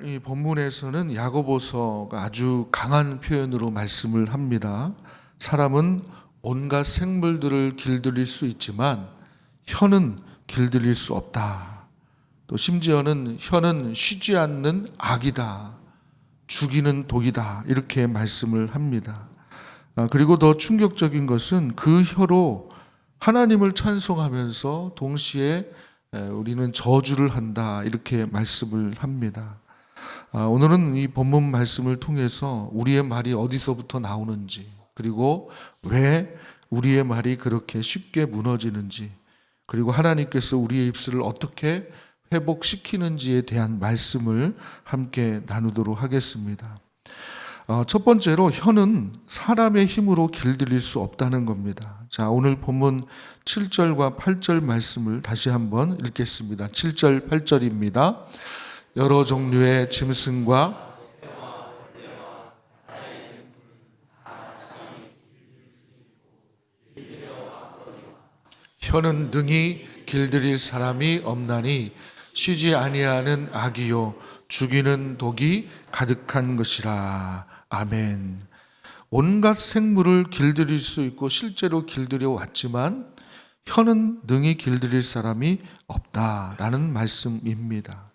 오늘 이 본문에서는 야고보서가 아주 강한 표현으로 말씀을 합니다. 사람은 온갖 생물들을 길들일 수 있지만 혀는 길들일 수 없다. 또 심지어는 혀는 쉬지 않는 악이다. 죽이는 독이다. 이렇게 말씀을 합니다. 그리고 더 충격적인 것은 그 혀로 하나님을 찬송하면서 동시에 우리는 저주를 한다. 이렇게 말씀을 합니다. 오늘은 이 본문 말씀을 통해서 우리의 말이 어디서부터 나오는지, 그리고 왜 우리의 말이 그렇게 쉽게 무너지는지, 그리고 하나님께서 우리의 입술을 어떻게 회복시키는지에 대한 말씀을 함께 나누도록 하겠습니다. 첫 번째로 혀는 사람의 힘으로 길들일 수 없다는 겁니다. 자, 오늘 본문 7절과 8절 말씀을 다시 한번 읽겠습니다. 7절, 8절입니다. 여러 종류의 짐승과 혀는 능히 길들일 사람이 없나니 쉬지 아니하는 악이요 죽이는 독이 가득한 것이라. 아멘. 온갖 생물을 길들일 수 있고 실제로 길들여 왔지만 혀는 능히 길들일 사람이 없다라는 말씀입니다.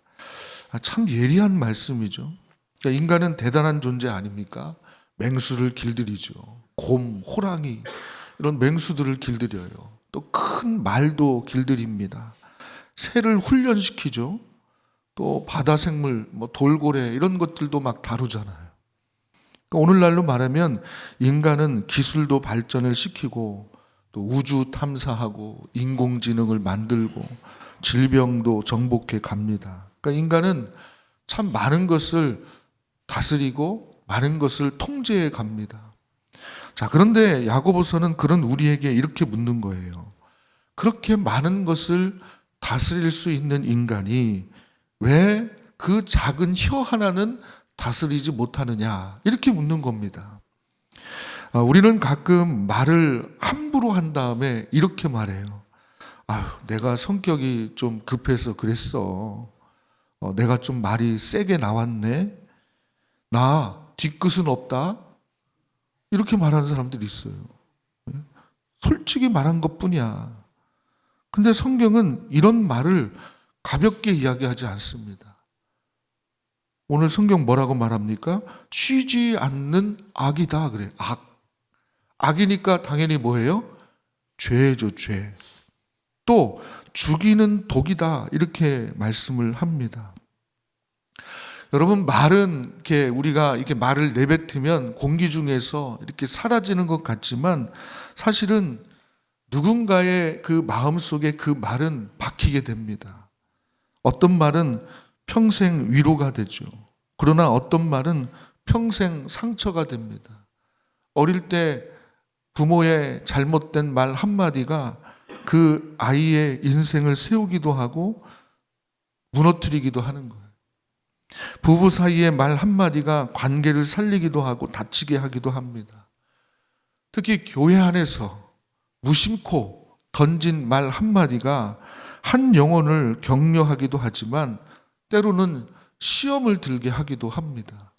참 예리한 말씀이죠. 그러니까 인간은 대단한 존재 아닙니까? 맹수를 길들이죠. 곰, 호랑이 이런 맹수들을 길들여요. 또 큰 말도 길들입니다. 새를 훈련시키죠. 또 바다 생물, 돌고래 이런 것들도 막 다루잖아요. 그러니까 오늘날로 말하면 인간은 기술도 발전을 시키고 또 우주 탐사하고 인공지능을 만들고 질병도 정복해 갑니다. 그러니까 인간은 참 많은 것을 다스리고 많은 것을 통제해 갑니다. 자, 그런데 야고보서는 그런 우리에게 이렇게 묻는 거예요. 그렇게 많은 것을 다스릴 수 있는 인간이 왜 그 작은 혀 하나는 다스리지 못하느냐, 이렇게 묻는 겁니다. 우리는 가끔 말을 함부로 한 다음에 이렇게 말해요. 내가 성격이 좀 급해서 그랬어. 내가 좀 말이 세게 나왔네. 나 뒤끝은 없다. 이렇게 말하는 사람들이 있어요. 솔직히 말한 것뿐이야. 근데 성경은 이런 말을 가볍게 이야기하지 않습니다. 오늘 성경 뭐라고 말합니까? 쉬지 않는 악이다 그래. 악이니까 당연히 뭐예요? 죄죠, 죄. 또 죽이는 독이다 이렇게 말씀을 합니다. 여러분, 말은 이렇게 우리가 이렇게 말을 내뱉으면 공기 중에서 이렇게 사라지는 것 같지만 사실은 누군가의 그 마음속에 그 말은 박히게 됩니다. 어떤 말은 평생 위로가 되죠. 그러나 어떤 말은 평생 상처가 됩니다. 어릴 때 부모의 잘못된 말 한마디가 그 아이의 인생을 세우기도 하고 무너뜨리기도 하는 거예요. 부부 사이의 말 한마디가 관계를 살리기도 하고 다치게 하기도 합니다. 특히 교회 안에서 무심코 던진 말 한마디가 한 영혼을 격려하기도 하지만 때로는 시험을 들게 하기도 합니다.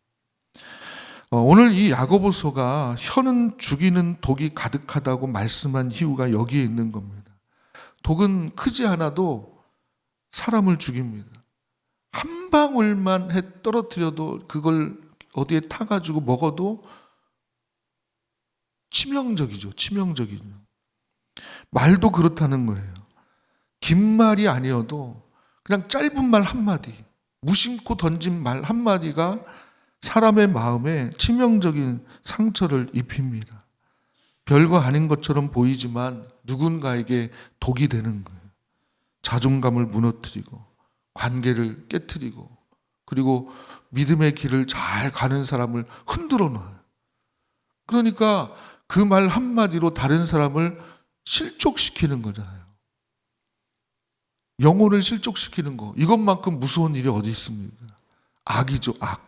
오늘 이 야고보서가 혀는 죽이는 독이 가득하다고 말씀한 이유가 여기에 있는 겁니다. 독은 크지 않아도 사람을 죽입니다. 한 방울만 떨어뜨려도 그걸 어디에 타가지고 먹어도 치명적이죠. 치명적이죠. 말도 그렇다는 거예요. 긴 말이 아니어도 그냥 짧은 말 한마디, 무심코 던진 말 한마디가 사람의 마음에 치명적인 상처를 입힙니다. 별거 아닌 것처럼 보이지만 누군가에게 독이 되는 거예요. 자존감을 무너뜨리고 관계를 깨트리고 그리고 믿음의 길을 잘 가는 사람을 흔들어 놔요. 그러니까 그 말 한마디로 다른 사람을 실족시키는 거잖아요. 영혼을 실족시키는 거, 이것만큼 무서운 일이 어디 있습니까? 악이죠, 악.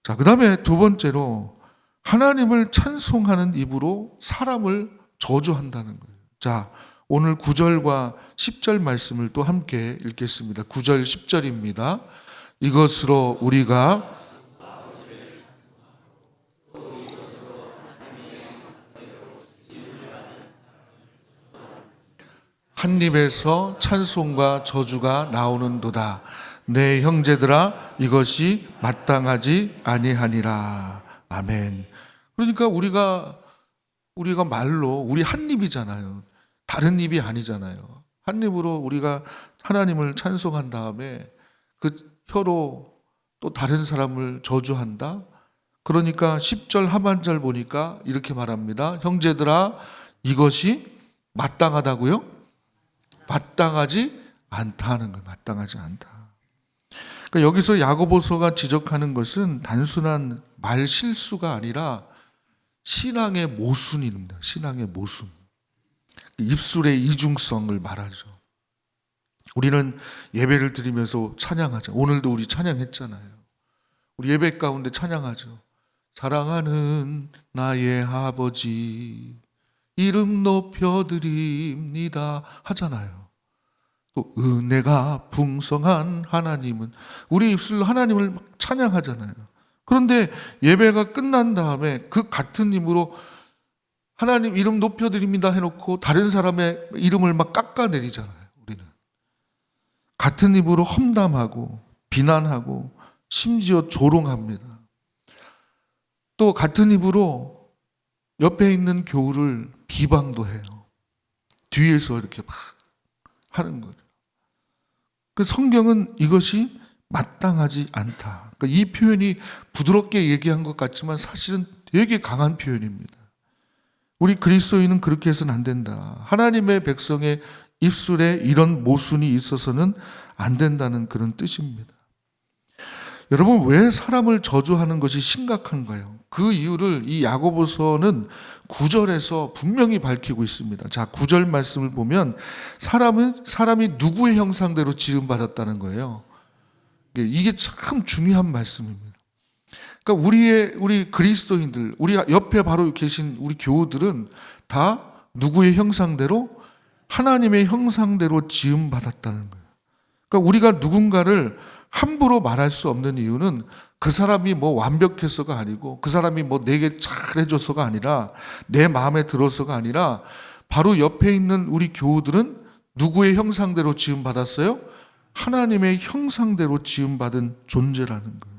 자, 그 다음에 두 번째로 하나님을 찬송하는 입으로 사람을 저주한다는 거예요. 자, 오늘 9절과 10절 말씀을 또 함께 읽겠습니다. 9절, 10절입니다. 이것으로 우리가 한 입에서 찬송과 저주가 나오는도다. 내 형제들아, 이것이 마땅하지 아니하니라. 아멘. 그러니까 우리가 말로 우리 한 입이잖아요. 다른 입이 아니잖아요. 한 입으로 우리가 하나님을 찬송한 다음에 그 혀로 또 다른 사람을 저주한다. 그러니까 10절 하반절 보니까 이렇게 말합니다. 형제들아, 이것이 마땅하다고요? 마땅하지 않다는 거예요. 마땅하지 않다. 그러니까 여기서 야고보서가 지적하는 것은 단순한 말 실수가 아니라 신앙의 모순입니다. 신앙의 모순. 입술의 이중성을 말하죠. 우리는 예배를 드리면서 찬양하죠. 오늘도 우리 찬양했잖아요. 우리 예배 가운데 찬양하죠. 사랑하는 나의 아버지 이름 높여드립니다 하잖아요. 또 은혜가 풍성한 하나님은, 우리 입술로 하나님을 찬양하잖아요. 그런데 예배가 끝난 다음에 그 같은 입으로 하나님 이름 높여드립니다 해놓고 다른 사람의 이름을 막 깎아내리잖아요. 우리는 같은 입으로 험담하고 비난하고 심지어 조롱합니다. 또 같은 입으로 옆에 있는 교우를 비방도 해요. 뒤에서 이렇게 막 하는 거죠. 그 성경은 이것이 마땅하지 않다. 그러니까 이 표현이 부드럽게 얘기한 것 같지만 사실은 되게 강한 표현입니다. 우리 그리스도인은 그렇게 해서는 안 된다. 하나님의 백성의 입술에 이런 모순이 있어서는 안 된다는 그런 뜻입니다. 여러분, 왜 사람을 저주하는 것이 심각한가요? 그 이유를 이 야고보서는 9절에서 분명히 밝히고 있습니다. 자, 9절 말씀을 보면 사람이 누구의 형상대로 지음받았다는 거예요. 이게 참 중요한 말씀입니다. 그러니까 우리 그리스도인들, 우리 옆에 바로 계신 우리 교우들은 다 누구의 형상대로? 하나님의 형상대로 지음받았다는 거예요. 그러니까 우리가 누군가를 함부로 말할 수 없는 이유는 그 사람이 뭐 완벽해서가 아니고 그 사람이 뭐 내게 잘해줘서가 아니라 내 마음에 들어서가 아니라 바로 옆에 있는 우리 교우들은 누구의 형상대로 지음받았어요? 하나님의 형상대로 지음받은 존재라는 거예요.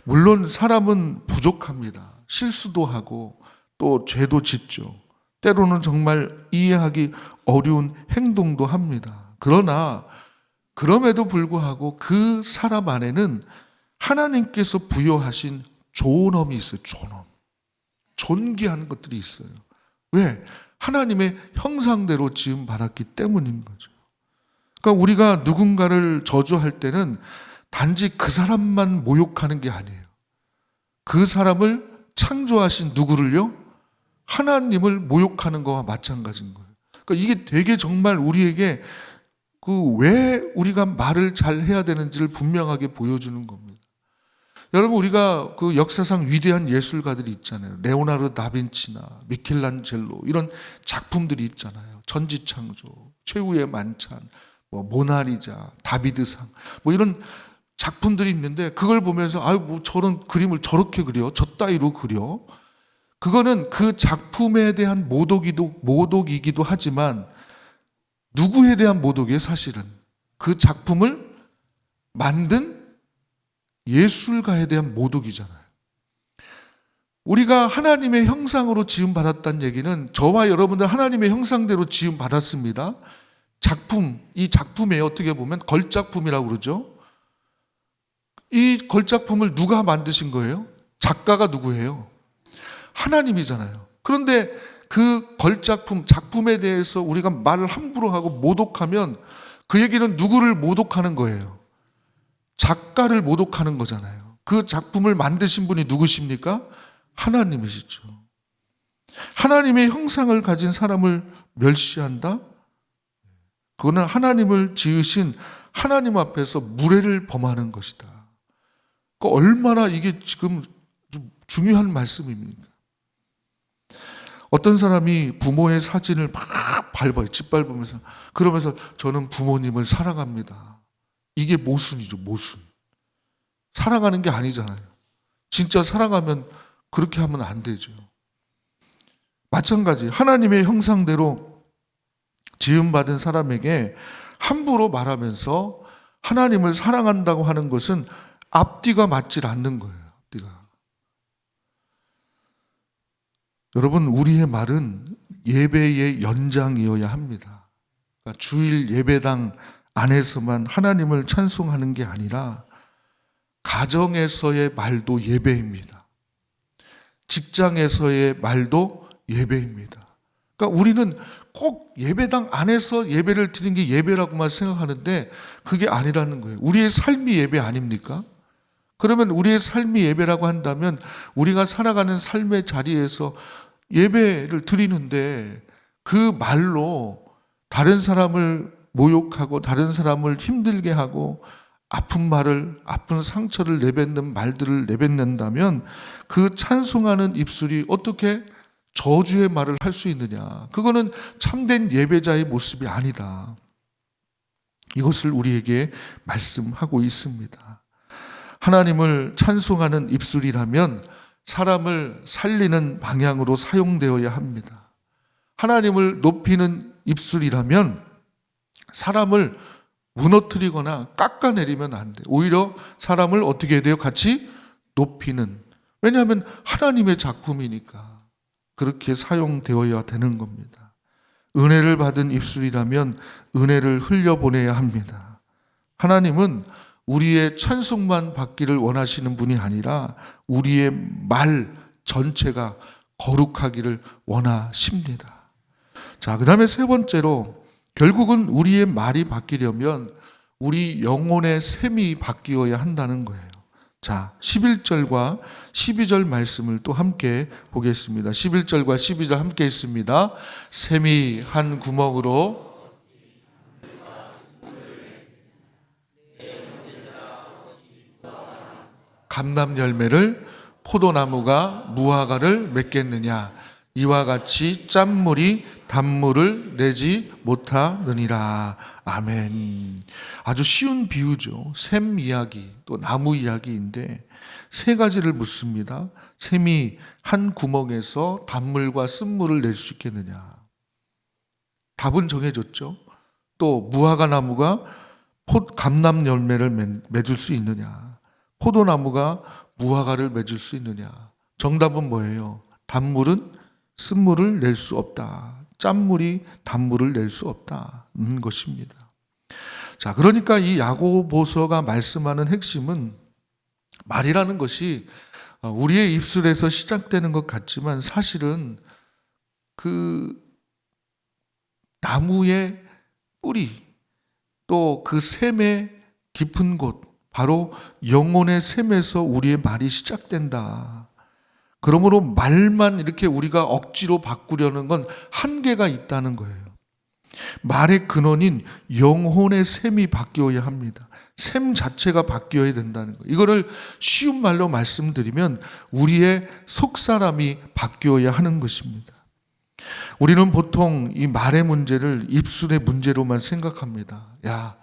물론 사람은 부족합니다. 실수도 하고 또 죄도 짓죠. 때로는 정말 이해하기 어려운 행동도 합니다. 그러나 그럼에도 불구하고 그 사람 안에는 하나님께서 부여하신 존엄이 있어요. 존귀한 것들이 있어요. 왜? 하나님의 형상대로 지음받았기 때문인 거죠. 그러니까 우리가 누군가를 저주할 때는 단지 그 사람만 모욕하는 게 아니에요. 그 사람을 창조하신 누구를요? 하나님을 모욕하는 거와 마찬가지인 거예요. 그러니까 이게 되게 정말 우리에게 왜 우리가 말을 잘 해야 되는지를 분명하게 보여주는 겁니다. 여러분, 우리가 그 역사상 위대한 예술가들이 있잖아요. 레오나르도 다빈치나 미켈란젤로 이런 작품들이 있잖아요. 천지창조, 최후의 만찬, 모나리자, 다비드상 이런 작품들이 있는데 그걸 보면서 저런 그림을 저렇게 그려, 저 따위로 그려. 그거는 그 작품에 대한 모독이기도 하지만 누구에 대한 모독이에요? 사실은 그 작품을 만든 예술가에 대한 모독이잖아요. 우리가 하나님의 형상으로 지음받았다는 얘기는 저와 여러분들 하나님의 형상대로 지음받았습니다. 이 작품에 어떻게 보면 걸작품이라고 그러죠. 이 걸작품을 누가 만드신 거예요? 작가가 누구예요? 하나님이잖아요. 그런데 그 걸작품, 작품에 대해서 우리가 말을 함부로 하고 모독하면 그 얘기는 누구를 모독하는 거예요? 작가를 모독하는 거잖아요. 그 작품을 만드신 분이 누구십니까? 하나님이시죠. 하나님의 형상을 가진 사람을 멸시한다? 그거는 하나님을 지으신 하나님 앞에서 무례를 범하는 것이다. 얼마나 이게 지금 좀 중요한 말씀입니까? 어떤 사람이 부모의 사진을 막 밟아요. 짓밟으면서. 그러면서 저는 부모님을 사랑합니다. 이게 모순이죠, 모순. 사랑하는 게 아니잖아요. 진짜 사랑하면 그렇게 하면 안 되죠. 마찬가지 하나님의 형상대로 지음받은 사람에게 함부로 말하면서 하나님을 사랑한다고 하는 것은 앞뒤가 맞질 않는 거예요. 앞뒤가. 여러분, 우리의 말은 예배의 연장이어야 합니다. 그러니까 주일 예배당 안에서만 하나님을 찬송하는 게 아니라 가정에서의 말도 예배입니다. 직장에서의 말도 예배입니다. 그러니까 우리는 꼭 예배당 안에서 예배를 드리는 게 예배라고만 생각하는데 그게 아니라는 거예요. 우리의 삶이 예배 아닙니까? 그러면 우리의 삶이 예배라고 한다면 우리가 살아가는 삶의 자리에서 예배를 드리는데 그 말로 다른 사람을 모욕하고 다른 사람을 힘들게 하고 아픈 말을, 아픈 상처를 내뱉는 말들을 내뱉는다면 그 찬송하는 입술이 어떻게 저주의 말을 할 수 있느냐? 그거는 참된 예배자의 모습이 아니다. 이것을 우리에게 말씀하고 있습니다. 하나님을 찬송하는 입술이라면 사람을 살리는 방향으로 사용되어야 합니다. 하나님을 높이는 입술이라면 사람을 무너뜨리거나 깎아내리면 안 돼요. 오히려 사람을 어떻게 해야 돼요? 같이 높이는. 왜냐하면 하나님의 작품이니까 그렇게 사용되어야 되는 겁니다. 은혜를 받은 입술이라면 은혜를 흘려보내야 합니다. 하나님은 우리의 찬송만 받기를 원하시는 분이 아니라 우리의 말 전체가 거룩하기를 원하십니다. 자, 그 다음에 세 번째로 결국은 우리의 말이 바뀌려면 우리 영혼의 셈이 바뀌어야 한다는 거예요. 자, 11절과 12절 말씀을 또 함께 보겠습니다. 11절과 12절 함께 있습니다. 셈이 한 구멍으로 감람 열매를 포도나무가 무화과를 맺겠느냐? 이와 같이 짠물이 단물을 내지 못하느니라. 아멘. 아주 쉬운 비유죠. 샘 이야기, 또 나무 이야기인데 세 가지를 묻습니다. 샘이 한 구멍에서 단물과 쓴물을 낼 수 있겠느냐? 답은 정해졌죠. 또 무화과 나무가 감람 열매를 맺을 수 있느냐? 포도나무가 무화과를 맺을 수 있느냐? 정답은 뭐예요? 단물은 쓴물을 낼 수 없다. 짠물이 단물을 낼 수 없다는 것입니다. 자, 그러니까 이 야고보서가 말씀하는 핵심은 말이라는 것이 우리의 입술에서 시작되는 것 같지만 사실은 그 나무의 뿌리 또 그 샘의 깊은 곳 바로 영혼의 샘에서 우리의 말이 시작된다. 그러므로 말만 이렇게 우리가 억지로 바꾸려는 건 한계가 있다는 거예요. 말의 근원인 영혼의 샘이 바뀌어야 합니다. 샘 자체가 바뀌어야 된다는 거예요. 이거를 쉬운 말로 말씀드리면 우리의 속사람이 바뀌어야 하는 것입니다. 우리는 보통 이 말의 문제를 입술의 문제로만 생각합니다. 야,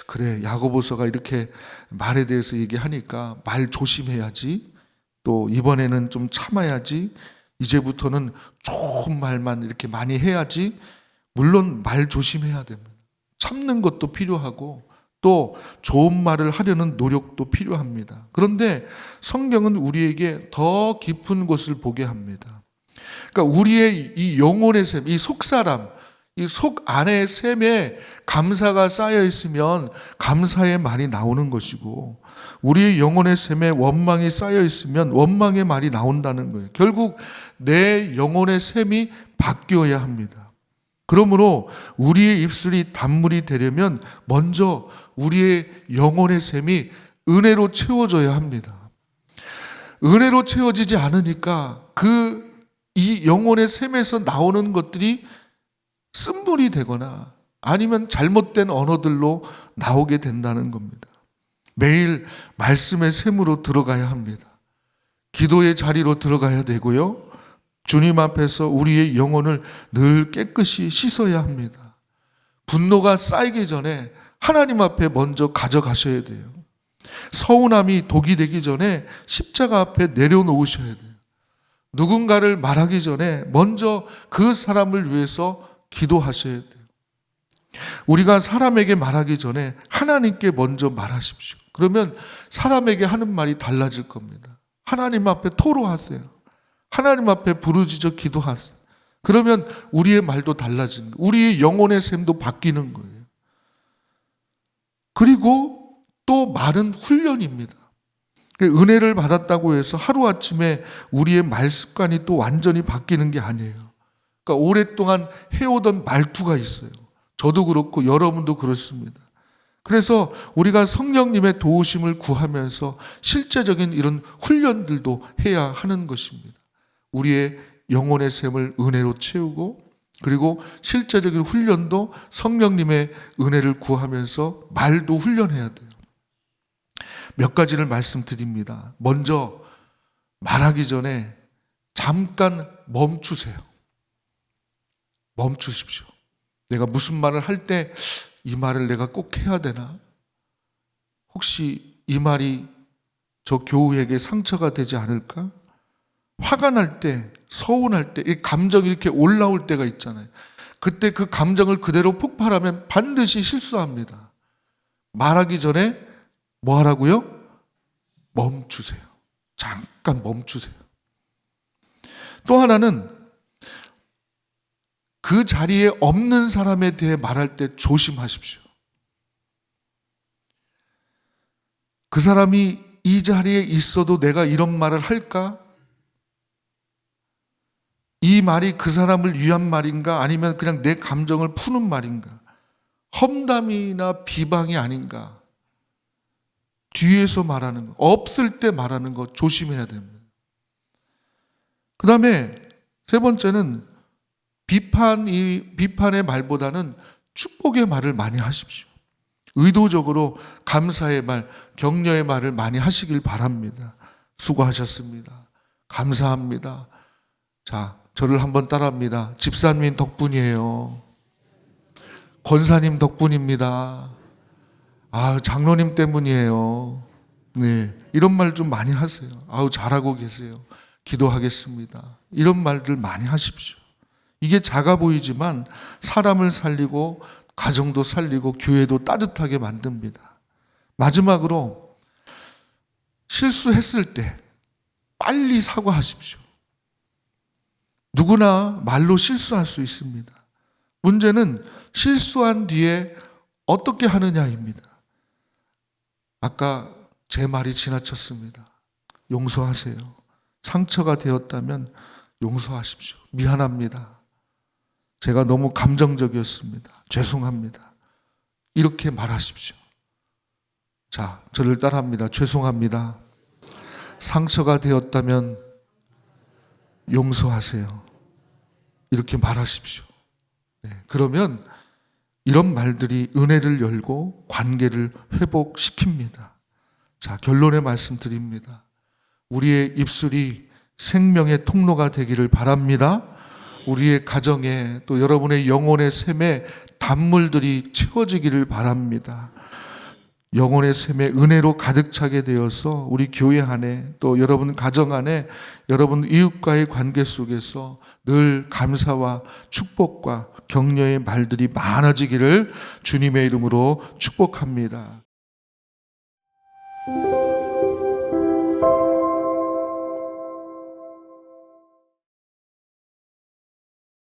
그래, 야고보서가 이렇게 말에 대해서 얘기하니까 말 조심해야지. 또 이번에는 좀 참아야지. 이제부터는 좋은 말만 이렇게 많이 해야지. 물론 말 조심해야 됩니다. 참는 것도 필요하고 또 좋은 말을 하려는 노력도 필요합니다. 그런데 성경은 우리에게 더 깊은 것을 보게 합니다. 그러니까 우리의 이 영혼의 샘, 이 속사람, 이 속 안의 샘에 감사가 쌓여 있으면 감사의 말이 나오는 것이고 우리의 영혼의 샘에 원망이 쌓여 있으면 원망의 말이 나온다는 거예요. 결국 내 영혼의 샘이 바뀌어야 합니다. 그러므로 우리의 입술이 단물이 되려면 먼저 우리의 영혼의 샘이 은혜로 채워져야 합니다. 은혜로 채워지지 않으니까 이 영혼의 샘에서 나오는 것들이 쓴물이 되거나 아니면 잘못된 언어들로 나오게 된다는 겁니다. 매일 말씀의 샘으로 들어가야 합니다. 기도의 자리로 들어가야 되고요. 주님 앞에서 우리의 영혼을 늘 깨끗이 씻어야 합니다. 분노가 쌓이기 전에 하나님 앞에 먼저 가져가셔야 돼요. 서운함이 독이 되기 전에 십자가 앞에 내려놓으셔야 돼요. 누군가를 말하기 전에 먼저 그 사람을 위해서 기도하셔야 돼요. 우리가 사람에게 말하기 전에 하나님께 먼저 말하십시오. 그러면 사람에게 하는 말이 달라질 겁니다. 하나님 앞에 토로하세요. 하나님 앞에 부르짖어 기도하세요. 그러면 우리의 말도 달라지는 거예요. 우리의 영혼의 샘도 바뀌는 거예요. 그리고 또 말은 훈련입니다. 은혜를 받았다고 해서 하루아침에 우리의 말 습관이 또 완전히 바뀌는 게 아니에요. 그러니까 오랫동안 해오던 말투가 있어요. 저도 그렇고 여러분도 그렇습니다. 그래서 우리가 성령님의 도우심을 구하면서 실제적인 이런 훈련들도 해야 하는 것입니다. 우리의 영혼의 샘을 은혜로 채우고, 그리고 실제적인 훈련도 성령님의 은혜를 구하면서 말도 훈련해야 돼요. 몇 가지를 말씀드립니다. 먼저 말하기 전에 잠깐 멈추세요. 멈추십시오. 내가 무슨 말을 할 때 이 말을 내가 꼭 해야 되나? 혹시 이 말이 저 교우에게 상처가 되지 않을까? 화가 날 때, 서운할 때, 이 감정이 이렇게 올라올 때가 있잖아요. 그때 그 감정을 그대로 폭발하면 반드시 실수합니다. 말하기 전에 뭐 하라고요? 멈추세요. 잠깐 멈추세요. 또 하나는 그 자리에 없는 사람에 대해 말할 때 조심하십시오. 그 사람이 이 자리에 있어도 내가 이런 말을 할까? 이 말이 그 사람을 위한 말인가? 아니면 그냥 내 감정을 푸는 말인가? 험담이나 비방이 아닌가? 뒤에서 말하는 거, 없을 때 말하는 거 조심해야 됩니다. 그 다음에 세 번째는 비판의 말보다는 축복의 말을 많이 하십시오. 의도적으로 감사의 말, 격려의 말을 많이 하시길 바랍니다. 수고하셨습니다. 감사합니다. 자, 저를 한번 따라합니다. 집사님 덕분이에요. 권사님 덕분입니다. 장로님 때문이에요. 네, 이런 말 좀 많이 하세요. 잘하고 계세요. 기도하겠습니다. 이런 말들 많이 하십시오. 이게 작아 보이지만 사람을 살리고 가정도 살리고 교회도 따뜻하게 만듭니다. 마지막으로 실수했을 때 빨리 사과하십시오. 누구나 말로 실수할 수 있습니다. 문제는 실수한 뒤에 어떻게 하느냐입니다. 아까 제 말이 지나쳤습니다. 용서하세요. 상처가 되었다면 용서하십시오. 미안합니다. 제가 너무 감정적이었습니다. 죄송합니다. 이렇게 말하십시오. 자, 저를 따라합니다. 죄송합니다. 상처가 되었다면 용서하세요. 이렇게 말하십시오. 네, 그러면 이런 말들이 은혜를 열고 관계를 회복시킵니다. 자, 결론의 말씀 드립니다. 우리의 입술이 생명의 통로가 되기를 바랍니다. 우리의 가정에 또 여러분의 영혼의 샘에 단물들이 채워지기를 바랍니다. 영혼의 샘에 은혜로 가득 차게 되어서 우리 교회 안에 또 여러분 가정 안에 여러분 이웃과의 관계 속에서 늘 감사와 축복과 격려의 말들이 많아지기를 주님의 이름으로 축복합니다.